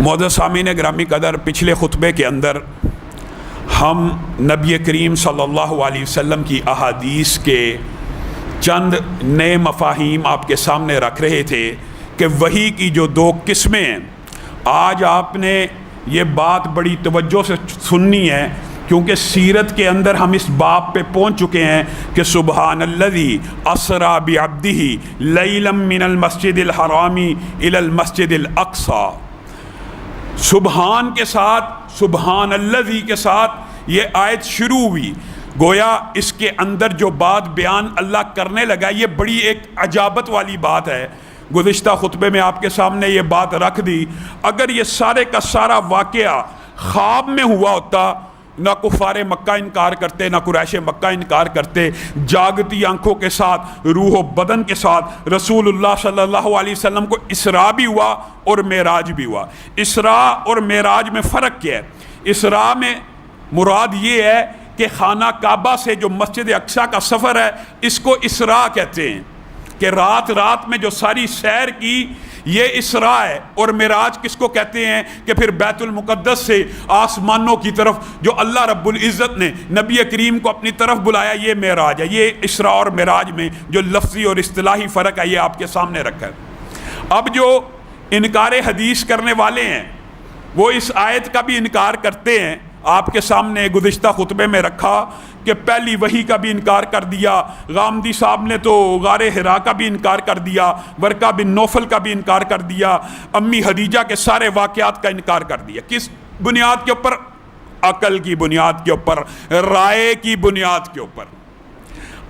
معزز سامعین گرامی قدر، پچھلے خطبے کے اندر ہم نبی کریم صلی اللہ علیہ وسلم کی احادیث کے چند نئے مفاہیم آپ کے سامنے رکھ رہے تھے کہ وحی کی جو دو قسمیں ہیں، آج آپ نے یہ بات بڑی توجہ سے سننی ہے، کیونکہ سیرت کے اندر ہم اس باب پہ پہنچ چکے ہیں کہ سبحان الذی اسری بعبدہ لیلا من المسجد الحرام الی المسجد الاقصی۔ سبحان کے ساتھ، سبحان الذی کے ساتھ یہ آیت شروع ہوئی، گویا اس کے اندر جو بات بیان اللہ کرنے لگا یہ بڑی ایک عجابت والی بات ہے۔ گزشتہ خطبے میں آپ کے سامنے یہ بات رکھ دی، اگر یہ سارے کا سارا واقعہ خواب میں ہوا ہوتا، نہ کفار مکہ انکار کرتے، نہ قریش مکہ انکار کرتے، جاگتی آنکھوں کے ساتھ، روح و بدن کے ساتھ رسول اللہ صلی اللہ علیہ وسلم کو اسراء بھی ہوا اور معراج بھی ہوا۔ اسراء اور معراج میں فرق کیا ہے؟ اسراء میں مراد یہ ہے کہ خانہ کعبہ سے جو مسجد اقصیٰ کا سفر ہے، اس کو اسراء کہتے ہیں، کہ رات رات میں جو ساری سیر کی یہ اسراء ہے۔ اور معراج کس کو کہتے ہیں؟ کہ پھر بیت المقدس سے آسمانوں کی طرف جو اللہ رب العزت نے نبی کریم کو اپنی طرف بلایا، یہ معراج ہے۔ یہ اسراء اور معراج میں جو لفظی اور اصطلاحی فرق ہے یہ آپ کے سامنے رکھا ہے۔ اب جو انکار حدیث کرنے والے ہیں وہ اس آیت کا بھی انکار کرتے ہیں۔ آپ کے سامنے گزشتہ خطبے میں رکھا کہ پہلی وحی کا بھی انکار کر دیا، غامدی صاحب نے تو غار حرا کا بھی انکار کر دیا، ورقہ بن نوفل کا بھی انکار کر دیا، امی خدیجہ کے سارے واقعات کا انکار کر دیا۔ کس بنیاد کے اوپر؟ عقل کی بنیاد کے اوپر، رائے کی بنیاد کے اوپر۔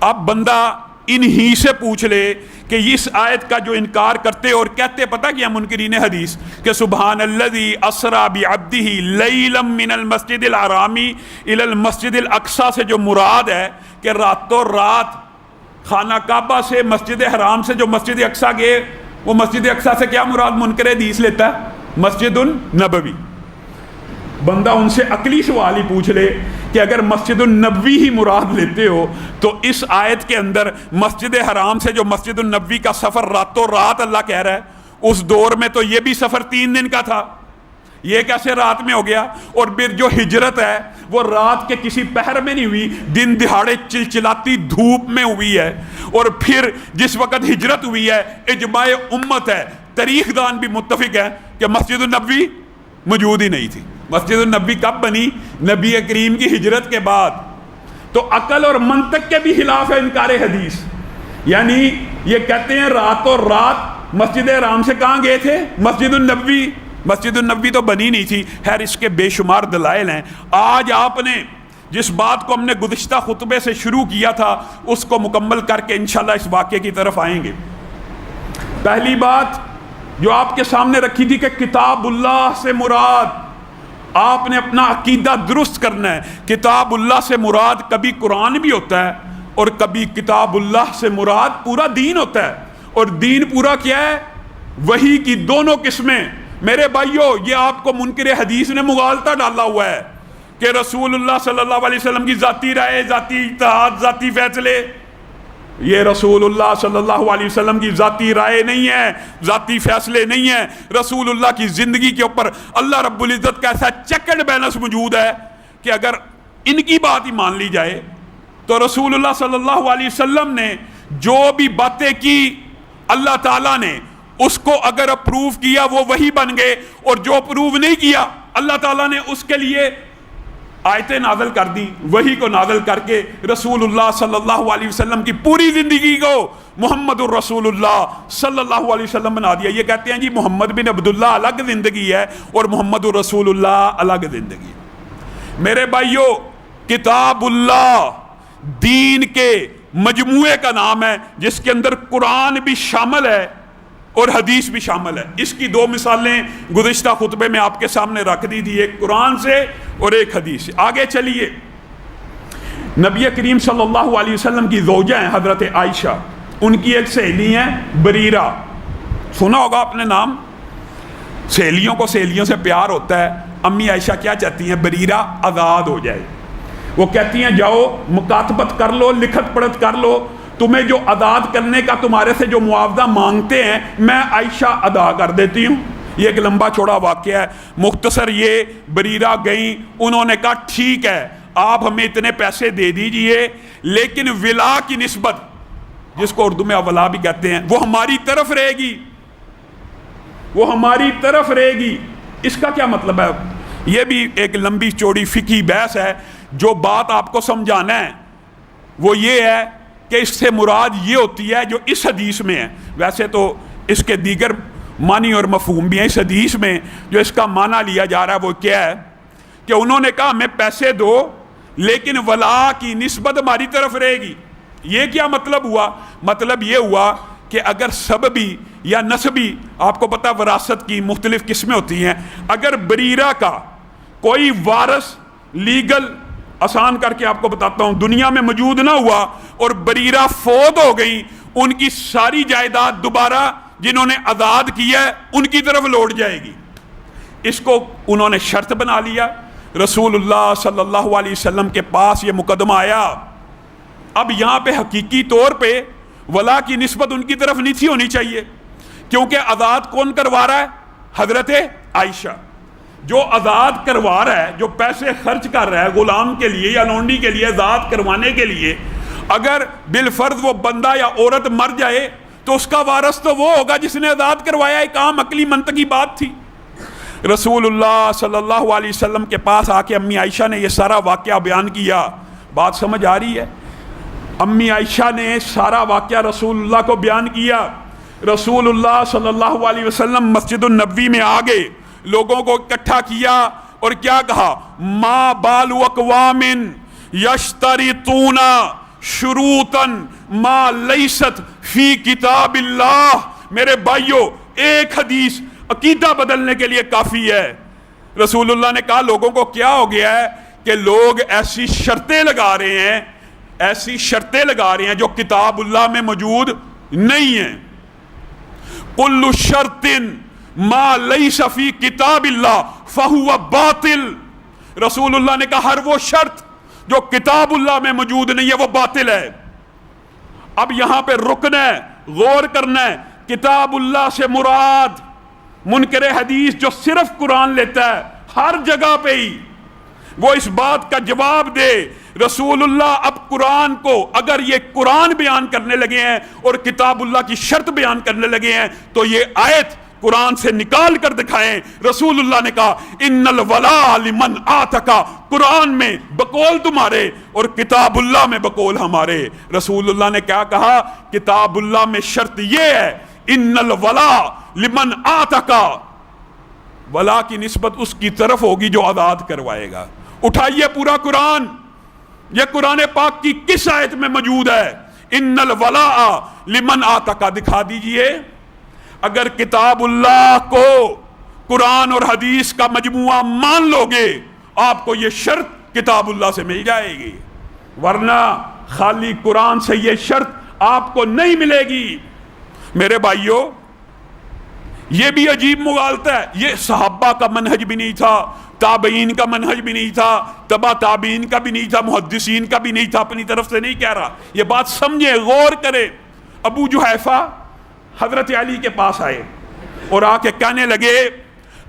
اب بندہ انہی سے پوچھ لے کہ اس آیت کا جو انکار کرتے اور کہتے پتہ کیا منکرین حدیث، کہ سبحان الذی اسری بعبدہ لیلا من المسجد الحرام الی المسجد الاقصی سے جو مراد ہے کہ راتوں رات خانہ کعبہ سے مسجد حرام سے جو مسجد اقصی گئے، وہ مسجد اقصی سے کیا مراد منکر حدیث لیتا ہے؟ مسجد النبوی۔ بندہ ان سے عقلی سوال ہی پوچھ لے کہ اگر مسجد النبوی ہی مراد لیتے ہو تو اس آیت کے اندر مسجد حرام سے جو مسجد النبوی کا سفر راتوں رات اللہ کہہ رہا ہے، اس دور میں تو یہ بھی سفر 3 دن کا تھا، یہ کیسے رات میں ہو گیا؟ اور پھر جو ہجرت ہے وہ رات کے کسی پہر میں نہیں ہوئی، دن دہاڑے چلچلاتی دھوپ میں ہوئی ہے۔ اور پھر جس وقت ہجرت ہوئی ہے اجماع امت ہے، تاریخ دان بھی متفق ہے کہ مسجد النبوی موجود ہی نہیں تھی۔ مسجد النبوی کب بنی؟ نبی کریم کی ہجرت کے بعد۔ تو عقل اور منطق کے بھی خلاف ہے انکار حدیث۔ یعنی یہ کہتے ہیں راتوں رات مسجد حرام سے کہاں گئے تھے؟ مسجد النبوی۔ مسجد النبوی تو بنی نہیں تھی۔ خیر اس کے بے شمار دلائل ہیں۔ آج آپ نے جس بات کو ہم نے گزشتہ خطبے سے شروع کیا تھا اس کو مکمل کر کے انشاءاللہ اس واقعے کی طرف آئیں گے۔ پہلی بات جو آپ کے سامنے رکھی تھی کہ کتاب اللہ سے مراد، آپ نے اپنا عقیدہ درست کرنا ہے۔ کتاب اللہ سے مراد کبھی قرآن بھی ہوتا ہے اور کبھی کتاب اللہ سے مراد پورا دین ہوتا ہے۔ اور دین پورا کیا ہے؟ وحی کی دونوں قسمیں۔ میرے بھائیوں، یہ آپ کو منکر حدیث نے مغالطہ ڈالا ہوا ہے کہ رسول اللہ صلی اللہ علیہ وسلم کی ذاتی رائے، ذاتی اجتہاد، ذاتی فیصلے، یہ رسول اللہ صلی اللہ علیہ وسلم کی ذاتی رائے نہیں ہے، ذاتی فیصلے نہیں ہیں۔ رسول اللہ کی زندگی کے اوپر اللہ رب العزت کا ایسا چیک اینڈ بیلنس موجود ہے کہ اگر ان کی بات ہی مان لی جائے تو رسول اللہ صلی اللہ علیہ وسلم نے جو بھی باتیں کی اللہ تعالیٰ نے اس کو اگر اپروو کیا وہ وہی بن گئے، اور جو اپروو نہیں کیا اللہ تعالیٰ نے اس کے لیے آیتیں نازل کر دی، وحی کو نازل کر کے رسول اللہ صلی اللہ علیہ وسلم کی پوری زندگی کو محمد الرسول اللہ صلی اللہ علیہ وسلم بنا دیا۔ یہ کہتے ہیں جی محمد بن عبداللہ الگ زندگی ہے اور محمد الرسول اللہ الگ زندگی ہے۔ میرے بھائیوں، کتاب اللہ دین کے مجموعے کا نام ہے جس کے اندر قرآن بھی شامل ہے اور حدیث بھی شامل ہے۔ اس کی 2 مثالیں گزشتہ خطبے میں آپ کے سامنے رکھ دی تھی، ایک قرآن سے اور ایک حدیث سے۔ آگے چلیے، نبی کریم صلی اللہ علیہ وسلم کی زوجہ ہیں حضرت عائشہ، ان کی ایک سہیلی ہیں بریرہ، سنا ہوگا آپ نے نام۔ سہیلیوں کو سہیلیوں سے پیار ہوتا ہے۔ امی عائشہ کیا چاہتی ہیں؟ بریرہ آزاد ہو جائے۔ وہ کہتی ہیں جاؤ مکاتبت کر لو، لکھت پڑھت کر لو، تمہیں جو آزاد کرنے کا تمہارے سے جو معاوضہ مانگتے ہیں میں عائشہ ادا کر دیتی ہوں۔ یہ ایک لمبا چوڑا واقعہ ہے، مختصر یہ بریرہ گئیں، انہوں نے کہا ٹھیک ہے آپ ہمیں اتنے پیسے دے دیجئے لیکن ولا کی نسبت، جس کو اردو میں اولا بھی کہتے ہیں، وہ ہماری طرف رہے گی، وہ ہماری طرف رہے گی۔ اس کا کیا مطلب ہے؟ یہ بھی ایک لمبی چوڑی فقہی بحث ہے۔ جو بات آپ کو سمجھانا ہے وہ یہ ہے کہ اس سے مراد یہ ہوتی ہے جو اس حدیث میں ہے، ویسے تو اس کے دیگر معنی اور مفہوم بھی ہیں، اس حدیث میں جو اس کا معنی لیا جا رہا ہے وہ کیا ہے کہ انہوں نے کہا ہمیں پیسے دو لیکن ولا کی نسبت ہماری طرف رہے گی۔ یہ کیا مطلب ہوا؟ مطلب یہ ہوا کہ اگر سببی یا نسبی، آپ کو پتہ وراثت کی مختلف قسمیں ہوتی ہیں، اگر بریرہ کا کوئی وارث لیگل، آسان کر کے آپ کو بتاتا ہوں، دنیا میں موجود نہ ہوا اور بریرہ فوت ہو گئی، ان کی ساری جائیداد دوبارہ جنہوں نے آزاد کیا ہے ان کی طرف لوٹ جائے گی۔ اس کو انہوں نے شرط بنا لیا۔ رسول اللہ صلی اللہ علیہ وسلم کے پاس یہ مقدمہ آیا۔ اب یہاں پہ حقیقی طور پہ ولا کی نسبت ان کی طرف نہیں تھی ہونی چاہیے، کیونکہ آزاد کون کروا رہا ہے؟ حضرت عائشہ۔ جو آزاد کروا رہا ہے، جو پیسے خرچ کر رہا ہے غلام کے لیے یا لونڈی کے لیے آزاد کروانے کے لیے، اگر بالفرض وہ بندہ یا عورت مر جائے تو اس کا وارث تو وہ ہوگا جس نے آزاد کروایا۔ ایک عام عقلی منطقی بات تھی۔ رسول اللہ صلی اللہ علیہ وسلم کے پاس آ کے امی عائشہ نے یہ سارا واقعہ بیان کیا۔ بات سمجھ آ رہی ہے؟ امی عائشہ نے سارا واقعہ رسول اللہ کو بیان کیا۔ رسول اللہ صلی اللہ علیہ وسلم مسجد النبوی میں آ گئے، لوگوں کو اکٹھا کیا اور کیا کہا؟ ما بال اقوام یشترطون شروطا ما لیست فی کتاب اللہ۔ میرے بھائیو، ایک حدیث عقیدہ بدلنے کے لیے کافی ہے۔ رسول اللہ نے کہا لوگوں کو کیا ہو گیا ہے کہ لوگ ایسی شرطیں لگا رہے ہیں، ایسی شرطیں لگا رہے ہیں جو کتاب اللہ میں موجود نہیں ہیں۔ کل شرط ما لیس فی کتاب اللہ فہو باطل۔ رسول اللہ نے کہا ہر وہ شرط جو کتاب اللہ میں موجود نہیں ہے وہ باطل ہے۔ اب یہاں پہ رکنا ہے، غور کرنا ہے، کتاب اللہ سے مراد منکر حدیث جو صرف قرآن لیتا ہے ہر جگہ پہ ہی وہ اس بات کا جواب دے رسول اللہ اب قرآن کو اگر یہ قرآن بیان کرنے لگے ہیں اور کتاب اللہ کی شرط بیان کرنے لگے ہیں تو یہ آیت قرآن سے نکال کر دکھائیں۔ رسول اللہ نے کہا ان الولاء لمن آتکا، قرآن میں بقول تمہارے اور کتاب اللہ میں بقول ہمارے۔ رسول اللہ نے کیا کہا؟ کتاب اللہ میں شرط یہ ہے ان الولاء لمن آتکا، ولا کی نسبت اس کی طرف ہوگی جو آزاد کروائے گا۔ اٹھائیے پورا قرآن، یہ قرآن پاک کی کس آیت میں موجود ہے؟ ان الولاء لمن آتکا، دکھا دیجئے۔ اگر کتاب اللہ کو قرآن اور حدیث کا مجموعہ مان لو گے آپ کو یہ شرط کتاب اللہ سے مل جائے گی، ورنہ خالی قرآن سے یہ شرط آپ کو نہیں ملے گی۔ میرے بھائیوں، یہ بھی عجیب مغالطہ ہے، یہ صحابہ کا منہج بھی نہیں تھا، تابعین کا منہج بھی نہیں تھا، تبع تابعین کا بھی نہیں تھا، محدثین کا بھی نہیں تھا، اپنی طرف سے نہیں کہہ رہا۔ یہ بات سمجھے، غور کرے۔ ابو جحیفہ حضرت علی کے پاس آئے اور آ کے کہنے لگے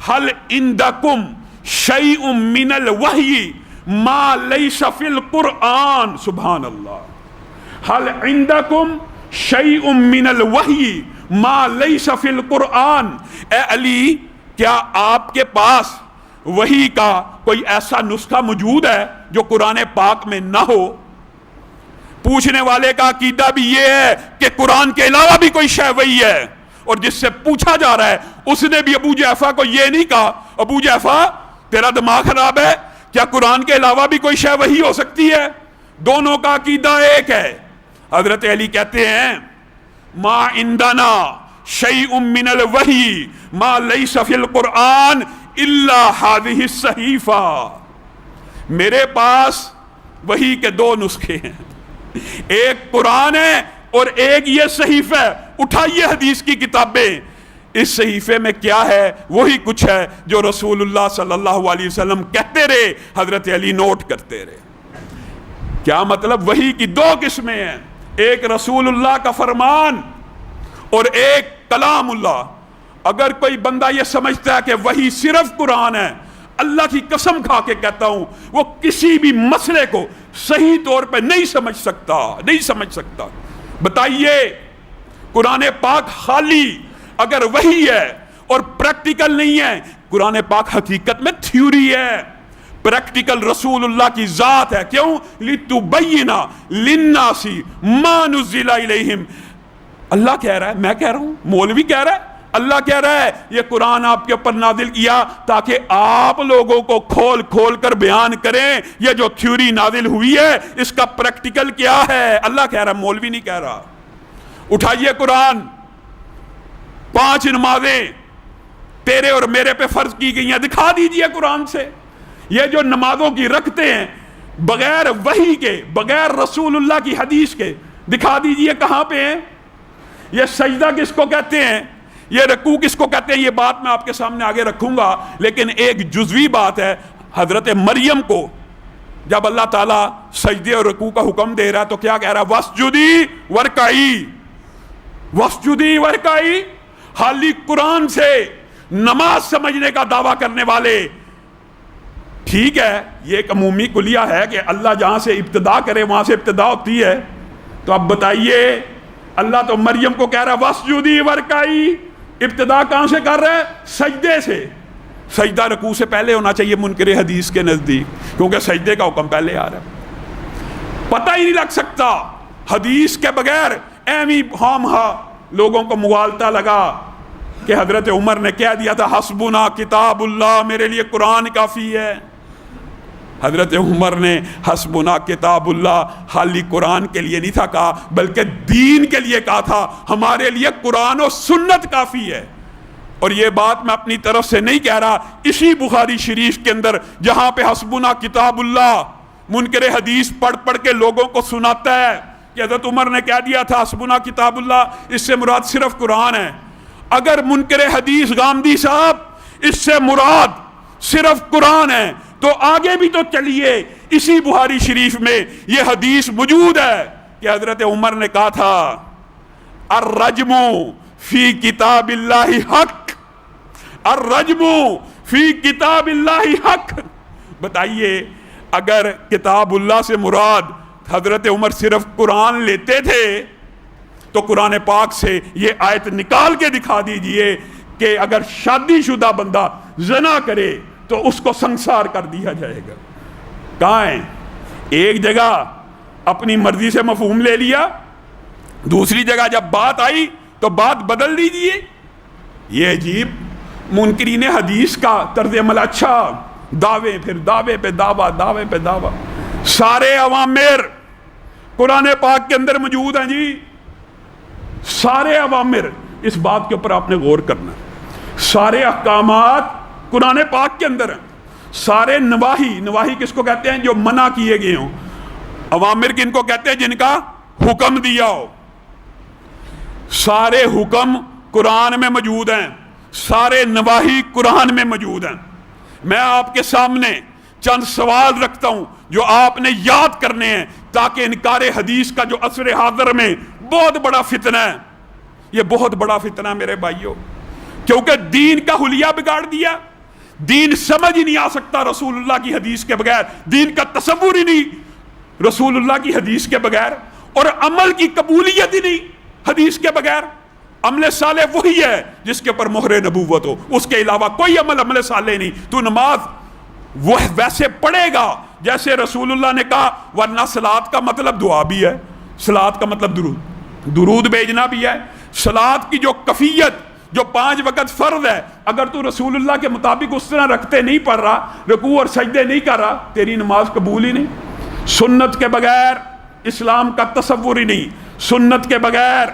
حل عندکم شیء من الوحی ما لیس فی القرآن۔ سبحان اللہ۔ حل عندکم شیء من الوحی ما لیس فی القرآن۔ اے علی، کیا آپ کے پاس وحی کا کوئی ایسا نسخہ موجود ہے جو قرآن پاک میں نہ ہو؟ پوچھنے والے کا عقیدہ بھی یہ ہے کہ قرآن کے علاوہ بھی کوئی شے وحی ہے، اور جس سے پوچھا جا رہا ہے اس نے بھی ابو جحیفہ کو یہ نہیں کہا ابو جحیفہ تیرا دماغ خراب ہے، کیا قرآن کے علاوہ بھی کوئی شے وحی ہو سکتی ہے؟ دونوں کا عقیدہ ایک ہے۔ حضرت علی کہتے ہیں ما عندنا شیء من الوحی ما لیس فی القرآن الا هذه الصحیفہ۔ میرے پاس وحی کے دو نسخے ہیں، ایک قرآن ہے اور ایک یہ صحیفہ ہے۔ اٹھائیے حدیث کی کتابیں، اس صحیفے میں کیا ہے؟ وہی کچھ ہے جو رسول اللہ صلی اللہ علیہ وسلم کہتے رہے، حضرت علی نوٹ کرتے رہے۔ کیا مطلب؟ وحی کی دو قسمیں ہیں، ایک رسول اللہ کا فرمان اور ایک کلام اللہ۔ اگر کوئی بندہ یہ سمجھتا ہے کہ وہی صرف قرآن ہے، اللہ کی قسم کھا کے کہتا ہوں وہ کسی بھی مسئلے کو صحیح طور پہ نہیں سمجھ سکتا. بتائیے قرآن پاک خالی اگر وہی ہے اور پریکٹیکل نہیں ہے، قرآن پاک حقیقت میں تھیوری ہے، پریکٹیکل رسول اللہ کی ذات ہے. کیوں؟ لِتُبَيِّنَ لِلنَّاسِ مَا نُزِّلَ إِلَيْهِمْ. اللہ کہہ رہا ہے، میں کہہ رہا ہوں، مولوی کہہ رہا ہے، اللہ کہہ رہا ہے یہ قرآن آپ کے اوپر نازل کیا تاکہ آپ لوگوں کو کھول کھول کر بیان کریں یہ جو تھیوری نازل ہوئی ہے اس کا پریکٹیکل کیا ہے. اللہ کہہ رہا ہے، مولوی نہیں کہہ رہا. اٹھائیے قرآن، 5 نمازیں تیرے اور میرے پہ فرض کی گئی ہیں، دکھا دیجئے قرآن سے. یہ جو نمازوں کی رکھتے ہیں بغیر وحی کے، بغیر رسول اللہ کی حدیث کے، دکھا دیجئے کہاں پہ ہیں. یہ سجدہ کس کو کہتے ہیں، یہ رکوع کس کو کہتے ہیں، یہ بات میں آپ کے سامنے آگے رکھوں گا. لیکن ایک جزوی بات ہے، حضرت مریم کو جب اللہ تعالیٰ سجدے اور رکوع کا حکم دے رہا ہے تو کیا کہہ رہا ہے؟ وَاسْجُدِي وَارْكَعِي. وَاسْجُدِي وَارْكَعِي. خالی قرآن سے نماز سمجھنے کا دعویٰ کرنے والے، ٹھیک ہے یہ ایک عمومی کلیہ ہے کہ اللہ جہاں سے ابتدا کرے وہاں سے ابتدا ہوتی ہے. تو اب بتائیے اللہ تو مریم کو کہہ رہا ہے وَاسْجُدِي وَارْكَعِي. ابتدا کہاں سے کر رہا ہے؟ سجدے سے. سجدہ رکوع سے پہلے ہونا چاہیے منکر حدیث کے نزدیک، کیونکہ سجدے کا حکم پہلے آ رہا ہے. پتہ ہی نہیں لگ سکتا حدیث کے بغیر، ایمی ہم لوگوں کو مغالطہ لگا کہ حضرت عمر نے کہہ دیا تھا حسبنا کتاب اللہ، میرے لیے قرآن کافی ہے. حضرت عمر نے حسبنا کتاب اللہ خالی قرآن کے لیے نہیں تھا کہا، بلکہ دین کے لیے کہا تھا، ہمارے لیے قرآن و سنت کافی ہے. اور یہ بات میں اپنی طرف سے نہیں کہہ رہا، اسی بخاری شریف کے اندر جہاں پہ حسبنا کتاب اللہ منکر حدیث پڑھ پڑھ کے لوگوں کو سناتا ہے کہ حضرت عمر نے کہہ دیا تھا حسبنا کتاب اللہ، اس سے مراد صرف قرآن ہے. اگر منکر حدیث غامدی صاحب اس سے مراد صرف قرآن ہے تو آگے بھی تو چلیے، اسی بخاری شریف میں یہ حدیث موجود ہے کہ حضرت عمر نے کہا تھا الرجم فی کتاب اللہ حق، الرجم فی کتاب اللہ حق. بتائیے اگر کتاب اللہ سے مراد حضرت عمر صرف قرآن لیتے تھے تو قرآن پاک سے یہ آیت نکال کے دکھا دیجئے کہ اگر شادی شدہ بندہ زنا کرے تو اس کو سنسار کر دیا جائے گا. کہاں ہے؟ ایک جگہ اپنی مرضی سے مفہوم لے لیا، دوسری جگہ جب بات آئی تو بات بدل دیجئے. یہ عجیب منکرین حدیث کا طرز عمل. اچھا دعوے، پھر دعوے پہ دعویٰ، دعوے پہ دعویٰ. سارے اوامر قرآن پاک کے اندر موجود ہیں جی، سارے اوامر. اس بات کے اوپر آپ نے غور کرنا. سارے احکامات قرآن پاک کے اندر ہیں. سارے نواہی، نواہی کس کو کہتے ہیں؟ جو منع کیے گئے ہوں. اوامر کن کو کہتے ہیں؟ جن کا حکم دیا ہو. سارے حکم قرآن میں موجود ہیں، سارے نواہی قرآن میں موجود ہیں. میں آپ کے سامنے چند سوال رکھتا ہوں جو آپ نے یاد کرنے ہیں تاکہ انکار حدیث کا جو عصر حاضر میں بہت بڑا فتنہ ہے، یہ بہت بڑا فتنہ ہے میرے بھائیوں، کیونکہ دین کا حلیہ بگاڑ دیا. دین سمجھ ہی نہیں آ سکتا رسول اللہ کی حدیث کے بغیر، دین کا تصور ہی نہیں رسول اللہ کی حدیث کے بغیر، اور عمل کی قبولیت ہی نہیں حدیث کے بغیر. عمل صالح وہی ہے جس کے اوپر مہر نبوت ہو، اس کے علاوہ کوئی عمل صالح نہیں. تو نماز وہ ویسے پڑھے گا جیسے رسول اللہ نے کہا، ورنہ صلاۃ کا مطلب دعا بھی ہے، صلاۃ کا مطلب درود بھیجنا بھی ہے. صلاۃ کی جو کفیت، جو 5 وقت فرض ہے، اگر تو رسول اللہ کے مطابق اس طرح رکھتے نہیں پڑھ رہا، رکوع اور سجدے نہیں کر رہا، تیری نماز قبول ہی نہیں. سنت کے بغیر اسلام کا تصور ہی نہیں، سنت کے بغیر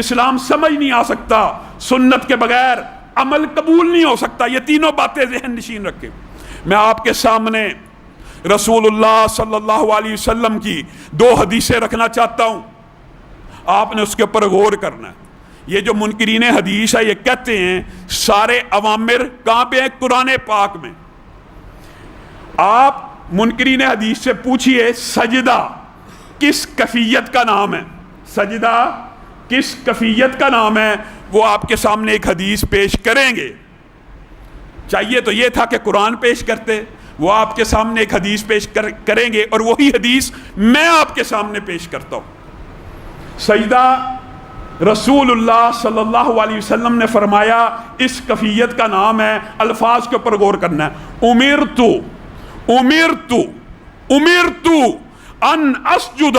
اسلام سمجھ نہیں آ سکتا، سنت کے بغیر عمل قبول نہیں ہو سکتا. یہ تینوں باتیں ذہن نشین رکھیں. میں آپ کے سامنے رسول اللہ صلی اللہ علیہ وسلم کی 2 حدیثیں رکھنا چاہتا ہوں، آپ نے اس کے اوپر غور کرنا ہے. یہ جو منکرین حدیث ہے یہ کہتے ہیں سارے اوامر کہاں پہ ہیں؟ قرآن پاک میں. آپ منکرین حدیث سے پوچھئے سجدہ کس کیفیت کا نام ہے؟ سجدہ کس کیفیت کا نام ہے؟ وہ آپ کے سامنے ایک حدیث پیش کریں گے. چاہیے تو یہ تھا کہ قرآن پیش کرتے، وہ آپ کے سامنے ایک حدیث پیش کریں گے اور وہی حدیث میں آپ کے سامنے پیش کرتا ہوں. سجدہ رسول اللہ صلی اللہ علیہ وسلم نے فرمایا، اس کیفیت کا نام ہے، الفاظ کے اوپر غور کرنا ہے، امرت ان اسجد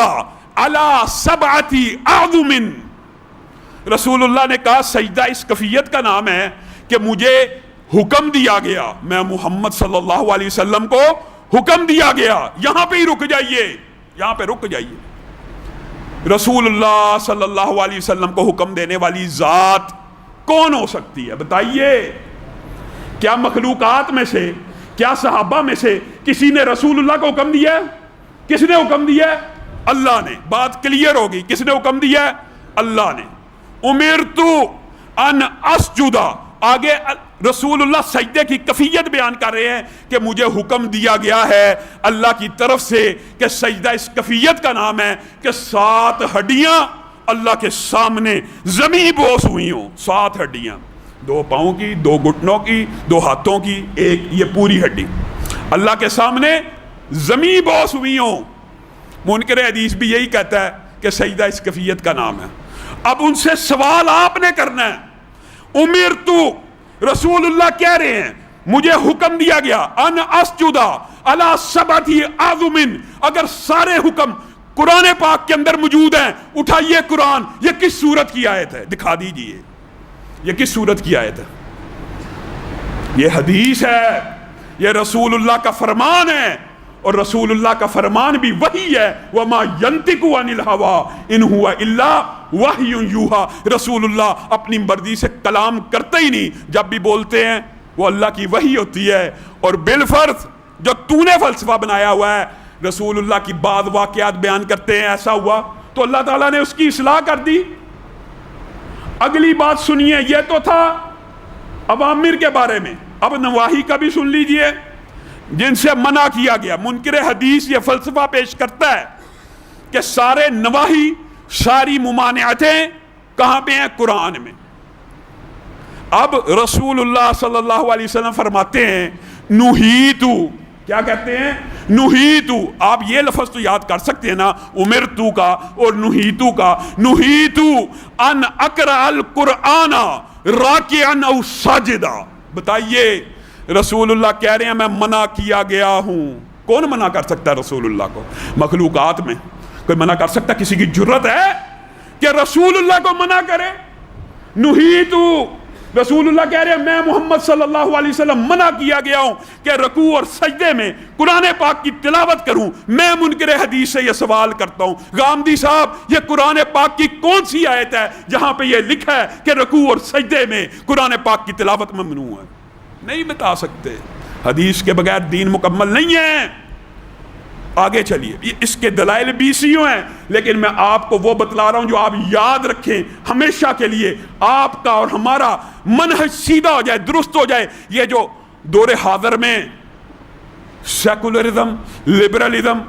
علی سبعۃ اعظم. رسول اللہ نے کہا سجدہ اس کیفیت کا نام ہے کہ مجھے حکم دیا گیا، میں محمد صلی اللہ علیہ وسلم کو حکم دیا گیا. یہاں پہ ہی رک جائیے، یہاں پہ رک جائیے. رسول اللہ صلی اللہ علیہ وسلم کو حکم دینے والی ذات کون ہو سکتی ہے بتائیے؟ کیا مخلوقات میں سے، کیا صحابہ میں سے کسی نے رسول اللہ کو حکم دیا ہے؟ کس نے حکم دیا ہے؟ اللہ نے. بات کلیئر ہوگی، کس نے حکم دیا ہے؟ اللہ نے. امرت ان اسجد، آگے رسول اللہ سجدے کی کیفیت بیان کر رہے ہیں کہ مجھے حکم دیا گیا ہے اللہ کی طرف سے کہ سجدہ اس کیفیت کا نام ہے کہ 7 ہڈیاں اللہ کے سامنے زمین بوس ہوئی ہوں. 7 ہڈیاں، 2 پاؤں کی، 2 گھٹنوں کی، 2 ہاتھوں کی، ایک یہ پوری ہڈی اللہ کے سامنے زمین بوس ہوئی ہوں. منکر حدیث بھی یہی کہتا ہے کہ سجدہ اس کیفیت کا نام ہے. اب ان سے سوال آپ نے کرنا ہے. امرتو، رسول اللہ کہہ رہے ہیں مجھے حکم دیا گیا ان اسجد علی سبعۃ اعظم. اگر سارے حکم قرآن پاک کے اندر موجود ہیں، اٹھائیے قرآن، یہ کس سورت کی آیت ہے؟ دکھا دیجئے یہ کس سورت کی آیت ہے. یہ حدیث ہے، یہ رسول اللہ کا فرمان ہے، اور رسول اللہ کا فرمان بھی وحی ہے. وما ينطق عن الهوى ان هو الا وحی یوحى. رسول اللہ اپنی مرضی سے کلام کرتے ہی نہیں، جب بھی بولتے ہیں وہ اللہ کی وحی ہوتی ہے. اور بالفرض جو تو نے فلسفہ بنایا ہوا ہے، رسول اللہ کی بعض واقعات بیان کرتے ہیں ایسا ہوا تو اللہ تعالیٰ نے اس کی اصلاح کر دی. اگلی بات سنیے، یہ تو تھا اوامر کے بارے میں، اب نواہی کا بھی سن لیجئے جن سے منع کیا گیا. منکر حدیث یہ فلسفہ پیش کرتا ہے کہ سارے نواہی، ساری ممانعتیں کہاں پہ ہیں؟ قرآن میں. اب رسول اللہ صلی اللہ علیہ وسلم فرماتے ہیں نہیتو، کیا کہتے ہیں؟ نہیتو. آپ یہ لفظ تو یاد کر سکتے ہیں نا، امرتو کا اور نہیتو کا. نہیتو ان اقرأ القرآن راکعا او ساجدا. بتائیے، رسول اللہ کہہ رہے ہیں میں منع کیا گیا ہوں. کون منع کر سکتا ہے رسول اللہ کو؟ مخلوقات میں کوئی منع کر سکتا؟ کسی کی جرت ہے کہ رسول اللہ کو منع کرے؟ نہیتو، رسول اللہ کہہ رہے ہیں میں محمد صلی اللہ علیہ وسلم منع کیا گیا ہوں کہ رکوع اور سجدے میں قرآن پاک کی تلاوت کروں. میں منکر حدیث سے یہ سوال کرتا ہوں، غامدی صاحب یہ قرآن پاک کی کون سی آیت ہے جہاں پہ یہ لکھا ہے کہ رکوع اور سجدے میں قرآن پاک کی تلاوت ممنوع ہے؟ نہیں بتا سکتے. حدیث کے بغیر دین مکمل نہیں ہے. آگے چلیے، اس کے دلائل 20 ہیں، لیکن میں آپ کو وہ بتلا رہا ہوں جو آپ یاد رکھیں ہمیشہ کے لیے، آپ کا اور ہمارا منہج سیدھا ہو جائے، درست ہو جائے. یہ جو دور حاضر میں سیکولرزم، لبرلزم،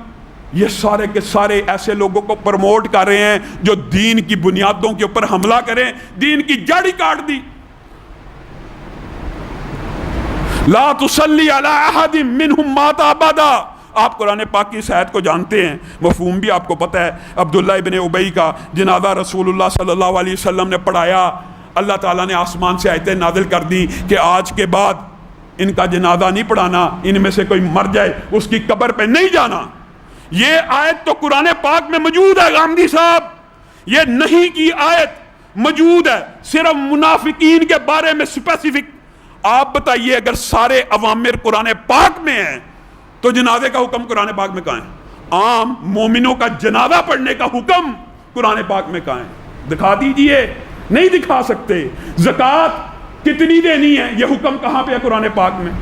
یہ سارے کے سارے ایسے لوگوں کو پروموٹ کر رہے ہیں جو دین کی بنیادوں کے اوپر حملہ کریں، دین کی جڑ ہی کاٹ دی. لا تصلی علی احد منہم مات ابدا. آپ قرآن پاک کی اس آیت کو جانتے ہیں، مفہوم بھی آپ کو پتہ ہے. عبداللہ ابن ابی کا جنازہ رسول اللہ صلی اللہ علیہ وسلم نے پڑھایا. اللہ تعالیٰ نے آسمان سے آیتیں نازل کر دی کہ آج کے بعد ان کا جنازہ نہیں پڑھانا، ان میں سے کوئی مر جائے اس کی قبر پہ نہیں جانا. یہ آیت تو قرآن پاک میں موجود ہے غامدی صاحب، یہ نہیں کی آیت موجود ہے صرف منافقین کے بارے میں اسپیسیفک. آپ بتائیے اگر سارے اوامر قرآن پاک میں ہیں تو جنازے کا حکم قرآن پاک میں کہاں ہے؟ عام مومنوں کا جنازہ پڑھنے کا حکم قرآن پاک میں کہاں ہے؟ دکھا دیجئے. نہیں دکھا سکتے. زکوٰۃ کتنی دینی ہے، یہ حکم کہاں پہ ہے قرآن پاک میں؟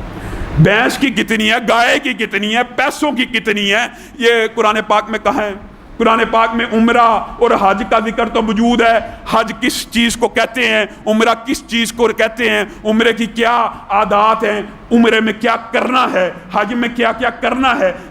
بھینس کی کتنی ہے، گائے کی کتنی ہے، پیسوں کی کتنی ہے، یہ قرآن پاک میں کہاں ہے؟ قرآن پاک میں عمرہ اور حج کا ذکر تو موجود ہے. حج کس چیز کو کہتے ہیں، عمرہ کس چیز کو کہتے ہیں، عمرے کی کیا عادات ہیں، عمرے میں کیا کرنا ہے، حج میں کیا کیا کرنا ہے،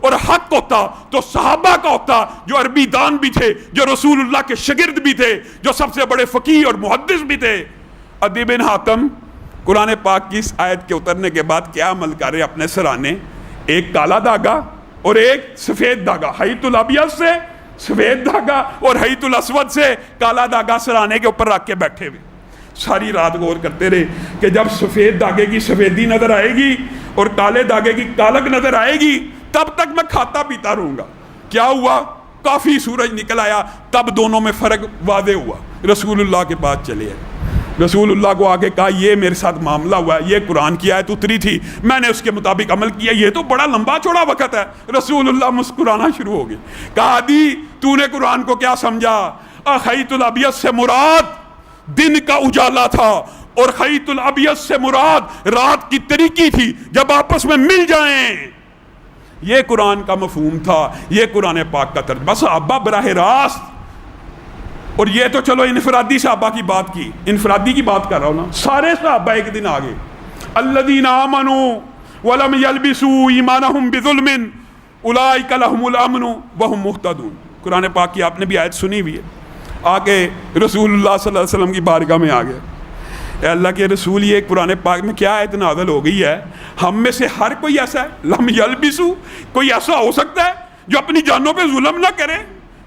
اور حق ہوتا تو صحابہ کا ہوتا، جو عربی دان بھی تھے، جو رسول اللہ کے شاگرد بھی تھے، جو سب سے بڑے فقیہ اور محدث بھی تھے۔ عدی بن حاتم قرآن پاک کی اس آیت کے اترنے کے بعد کیا عمل کر رہے اپنے سرانے؟ ایک کالا دھاگا اور ایک سفید دھاگا، حیۃ الابیض سے سفید دھاگا اور حیۃ الاسود سے کالا دھاگا سرانے کے اوپر رکھ کے بیٹھے ہوئے۔ ساری رات غور کرتے رہے کہ جب سفید دھاگے کی سفیدی نظر آئے گی اور کالے دھاگے کی کالک نظر آئے گی تب تک میں کھاتا پیتا رہوں گا۔ کیا ہوا؟ کافی سورج نکل آیا، تب دونوں میں فرق واضح ہوا۔ رسول اللہ کے پاس چلے آئے، رسول اللہ کو آگے کہا یہ میرے ساتھ معاملہ ہوا ہے، یہ قرآن کی آیت اتری تھی، میں نے اس کے مطابق عمل کیا، یہ تو بڑا لمبا چوڑا وقت ہے۔ رسول اللہ مسکرانا شروع ہو گئے، کہا عدی تو نے قرآن کو کیا سمجھا؟ خیط الابیض سے مراد دن کا اجالا تھا اور خیط الابیض سے مراد رات کی تاریکی تھی، جب آپس میں مل جائیں۔ یہ قرآن کا مفہوم تھا، یہ قرآن پاک کا ترجمہ۔ صحابہ براہ راست، اور یہ تو چلو انفرادی صحابہ کی بات کی، انفرادی کی بات کر رہا ہوں نا، سارے صحابہ ایک دن آگے، الذین آمنوا ولم یلبسوا ایمانہم بظلم اولئک لہم الامن وہم مہتدون۔ قرآن پاک کی آپ نے بھی آیت سنی ہوئی ہے۔ آگے رسول اللہ صلی اللہ علیہ وسلم کی بارگاہ میں آ گئے، اے اللہ کے رسول یہ قرآن پاک میں کیا آیت نازل ہو گئی ہے؟ ہم میں سے ہر کوئی ایسا ہے، لم یلبسوا، کوئی ایسا ہو سکتا ہے جو اپنی جانوں پہ ظلم نہ کرے؟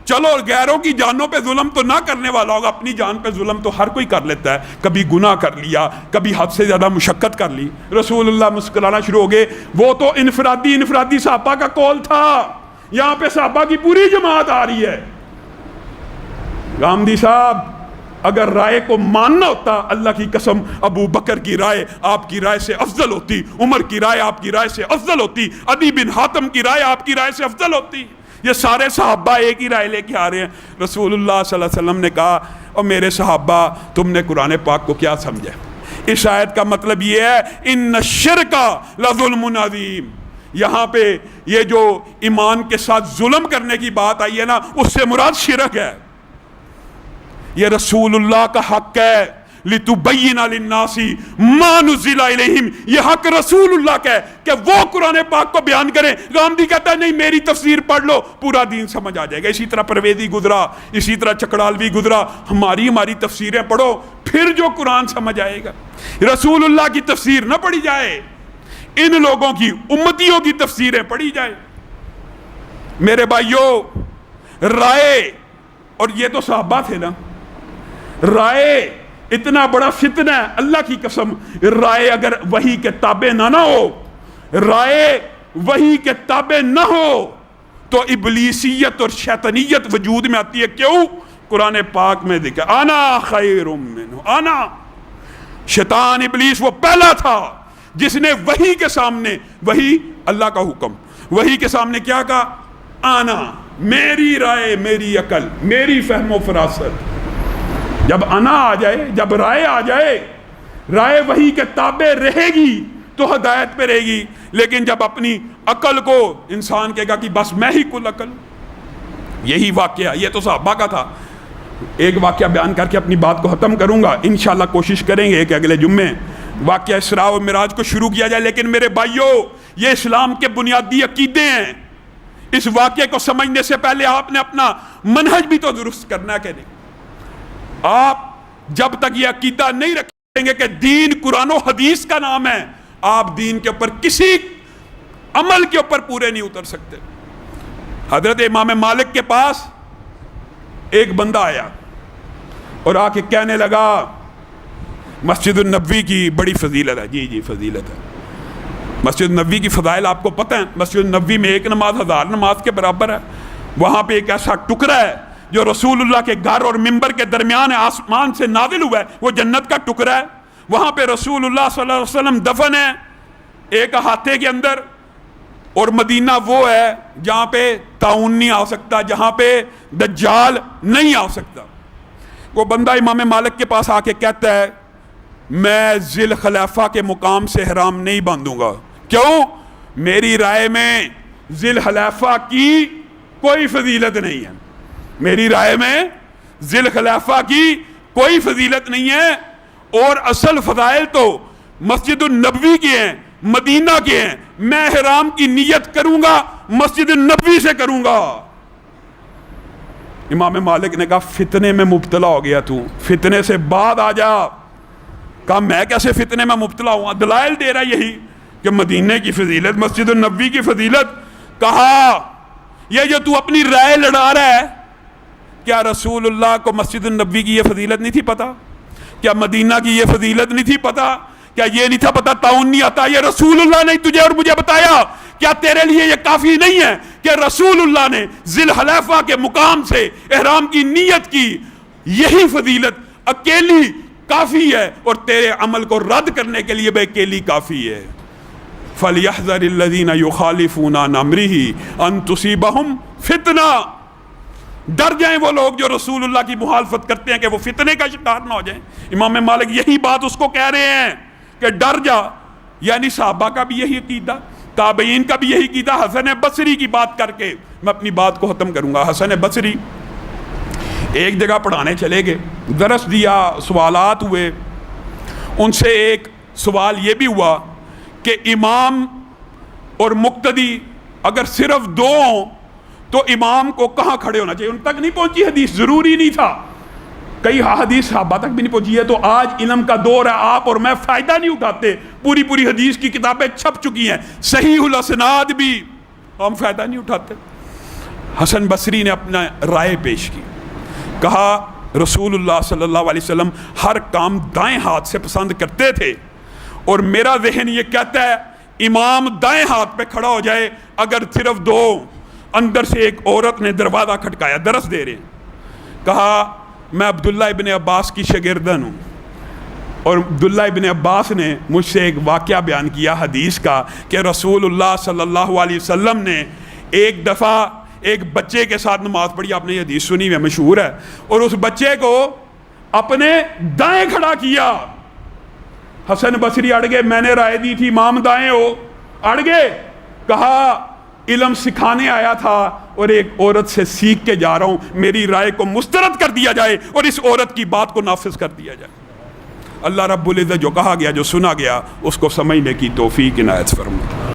چلو غیروں کی جانوں پہ ظلم تو نہ کرنے والا ہوگا، اپنی جان پہ ظلم تو ہر کوئی کر لیتا ہے، کبھی گناہ کر لیا، کبھی حد سے زیادہ مشقت کر لی۔ رسول اللہ مسکرانا شروع ہو گئے، وہ تو انفرادی صحابہ کا قول تھا، یہاں پہ صحابہ کی پوری جماعت آ رہی ہے۔ غامدی صاحب اگر رائے کو ماننا ہوتا، اللہ کی قسم ابو بکر کی رائے آپ کی رائے سے افضل ہوتی، عمر کی رائے آپ کی رائے سے افضل ہوتی، عدی بن حاتم کی رائے آپ کی رائے سے افضل ہوتی۔ یہ سارے صحابہ ایک ہی رائے لے کے آ رہے ہیں۔ رسول اللہ صلی اللہ علیہ وسلم نے کہا، اور میرے صحابہ تم نے قرآن پاک کو کیا سمجھا؟ اس آیت کا مطلب یہ ہے ان الشرک لظلم عظیم۔ یہاں پہ یہ جو ایمان کے ساتھ ظلم کرنے کی بات آئی ہے نا، اس سے مراد شرک ہے۔ یہ رسول اللہ کا حق ہے، لِتُبَيِّنَ لِلنَّاسِ مَا نُزِّلَ إِلَيْهِمْ، یہ حق رسول اللہ کا ہے کہ وہ قرآن پاک کو بیان کریں۔ غامدی کہتا ہے نہیں میری تفسیر پڑھ لو پورا دین سمجھ آ جائے گا۔ اسی طرح پرویزی گزرا، اسی طرح چکڑالوی گزرا، ہماری تفسیریں پڑھو پھر جو قرآن سمجھ آئے گا۔ رسول اللہ کی تفسیر نہ پڑھی جائے، ان لوگوں کی امتیوں کی تفسیریں پڑھی جائے۔ میرے بھائیوں، رائے، اور یہ تو صحابہ تھے نا، رائے اتنا بڑا فتنہ ہے، اللہ کی قسم، رائے اگر وحی کے تابع نہ ہو، رائے وحی کے تابع نہ ہو تو ابلیسیت اور شیطانیت وجود میں آتی ہے۔ کیوں؟ قرآن پاک میں دیکھا انا خیر منہ، انا، شیطان ابلیس وہ پہلا تھا جس نے وحی کے سامنے، وحی اللہ کا حکم، وحی کے سامنے کیا کہا؟ انا، میری رائے، میری عقل، میری فہم و فراست۔ جب انا آ جائے، جب رائے آ جائے، رائے وحی کے تابع رہے گی تو ہدایت پہ رہے گی، لیکن جب اپنی عقل کو انسان کہے گا کہ بس میں ہی کل عقل۔ یہی واقعہ، یہ تو صحابہ کا تھا۔ ایک واقعہ بیان کر کے اپنی بات کو ختم کروں گا، انشاءاللہ کوشش کریں گے کہ اگلے جمعے واقعہ اسراء و معراج کو شروع کیا جائے۔ لیکن میرے بھائیوں، یہ اسلام کے بنیادی عقیدے ہیں، اس واقعے کو سمجھنے سے پہلے آپ نے اپنا منہج بھی تو درست کرنا ہے کہ نہیں؟ آپ جب تک یہ عقیدہ نہیں رکھیں گے کہ دین قرآن و حدیث کا نام ہے، آپ دین کے اوپر کسی عمل کے اوپر پورے نہیں اتر سکتے۔ حضرت امام مالک کے پاس ایک بندہ آیا اور آ کے کہنے لگا مسجد النبوی کی بڑی فضیلت ہے۔ جی فضیلت ہے، مسجد النبوی کی فضائل آپ کو پتہ ہیں۔ مسجد النبوی میں ایک نماز 1000 نماز کے برابر ہے۔ وہاں پہ ایک ایسا ٹکڑا ہے جو رسول اللہ کے گھر اور ممبر کے درمیان آسمان سے نازل ہوا ہے، وہ جنت کا ٹکڑا ہے۔ وہاں پہ رسول اللہ صلی اللہ علیہ وسلم دفن ہے ایک احاطے کے اندر، اور مدینہ وہ ہے جہاں پہ طاعون نہیں آ سکتا، جہاں پہ دجال نہیں آ سکتا۔ وہ بندہ امام مالک کے پاس آ کے کہتا ہے میں ذی الخلیفہ کے مقام سے احرام نہیں باندھوں گا۔ کیوں؟ میری رائے میں ذی الخلیفہ کی کوئی فضیلت نہیں ہے، میری رائے میں ذی الخلیفہ کی کوئی فضیلت نہیں ہے، اور اصل فضائل تو مسجد النبوی کی ہیں، مدینہ کے ہیں۔ میں احرام کی نیت کروں گا مسجد نبوی سے کروں گا۔ امام مالک نے کہا فتنے میں مبتلا ہو گیا تو، فتنے سے بعد آ جا۔ کہا میں کیسے فتنے میں مبتلا ہوں؟ دلائل دے رہا یہی کہ مدینے کی فضیلت، مسجد النبوی کی فضیلت۔ کہا یہ جو تو اپنی رائے لڑا رہا ہے، کیا رسول اللہ کو مسجد النبوی کی یہ فضیلت نہیں تھی پتا؟ کیا مدینہ کی یہ فضیلت نہیں تھی پتا؟ کیا یہ نہیں تھا پتا تعاون نہیں آتا؟ یہ رسول اللہ نے تجھے اور مجھے بتایا۔ کیا تیرے لیے یہ کافی نہیں ہے کہ رسول اللہ نے ذی الحلیفہ کے مقام سے احرام کی نیت کی؟ یہی فضیلت اکیلی کافی ہے، اور تیرے عمل کو رد کرنے کے لیے بھی اکیلی کافی ہے۔ فَلْيَحْذَرِ الَّذِينَ يُخَالِفُونَ عَنْ أَمْرِهِ أَن تُصِيبَهُمْ فِتْنَةٌ، ڈر جائیں وہ لوگ جو رسول اللہ کی مخالفت کرتے ہیں کہ وہ فتنے کا شکار نہ ہو جائیں۔ امام مالک یہی بات اس کو کہہ رہے ہیں کہ ڈر جا، یعنی صحابہ کا بھی یہی عقیدہ، تابعین کا بھی یہی عقیدہ۔ حسن بصری کی بات کر کے میں اپنی بات کو ختم کروں گا۔ حسن بصری ایک جگہ پڑھانے چلے گئے، درس دیا، سوالات ہوئے۔ ان سے ایک سوال یہ بھی ہوا کہ امام اور مقتدی اگر صرف دو ہوں تو امام کو کہاں کھڑے ہونا چاہیے؟ ان تک نہیں پہنچی حدیث، ضروری نہیں تھا، کئی حدیث صحابہ تک بھی نہیں پہنچی ہے۔ تو آج علم کا دور ہے، آپ اور میں فائدہ نہیں اٹھاتے، پوری پوری حدیث کی کتابیں چھپ چکی ہیں، صحیح الاسناد بھی، ہم فائدہ نہیں اٹھاتے۔ حسن بصری نے اپنا رائے پیش کی، کہا رسول اللہ صلی اللہ علیہ وسلم ہر کام دائیں ہاتھ سے پسند کرتے تھے، اور میرا ذہن یہ کہتا ہے امام دائیں ہاتھ پہ کھڑا ہو جائے اگر صرف دو۔ اندر سے ایک عورت نے دروازہ کھٹکایا، درس دے رہے ہیں۔ کہا میں عبداللہ ابن عباس کی شاگردن ہوں، اور عبداللہ ابن عباس نے مجھ سے ایک واقعہ بیان کیا حدیث کا کہ رسول اللہ صلی اللہ علیہ وسلم نے ایک دفعہ ایک بچے کے ساتھ نماز پڑھی، آپ نے یہ حدیث سنی ہے، مشہور ہے، اور اس بچے کو اپنے دائیں کھڑا کیا۔ حسن بصری اڑ گئے، میں نے رائے دی تھی امام دائیں ہو، اڑ گئے۔ کہا علم سکھانے آیا تھا اور ایک عورت سے سیکھ کے جا رہا ہوں، میری رائے کو مسترد کر دیا جائے اور اس عورت کی بات کو نافذ کر دیا جائے۔ اللہ رب العزت جو کہا گیا، جو سنا گیا، اس کو سمجھنے کی توفیق عنایت فرمائے۔